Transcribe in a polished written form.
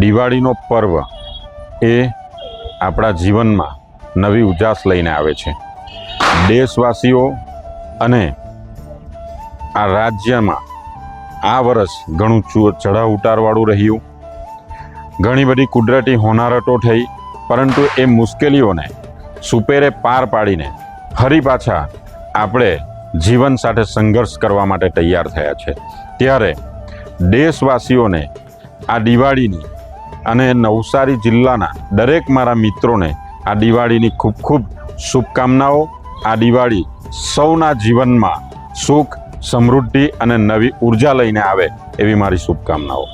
દિવાળીનો પર્વ એ આપણા જીવનમાં નવી ઉજાસ લઈને આવે છે। દેશવાસીઓ અને આ રાજ્યમાં આ વર્ષ ઘણું ચઢાવ ઉતારવાળું રહ્યું। ઘણી બધી કુદરતી હોનારતો થઈ, પરંતુ એ મુશ્કેલીઓને સુપેરે પાર પાડીને ફરી પાછા આપણે જીવન સાથે સંઘર્ષ કરવા માટે તૈયાર થયા છે। ત્યારે દેશવાસીઓને આ દિવાળીની અને નવસારી જિલ્લાના દરેક મારા મિત્રોને આ દિવાળીની ખૂબ ખૂબ શુભકામનાઓ। આ દિવાળી સૌના જીવનમાં સુખ, સમૃદ્ધિ અને નવી ઉર્જા લઈને આવે એવી મારી શુભકામનાઓ।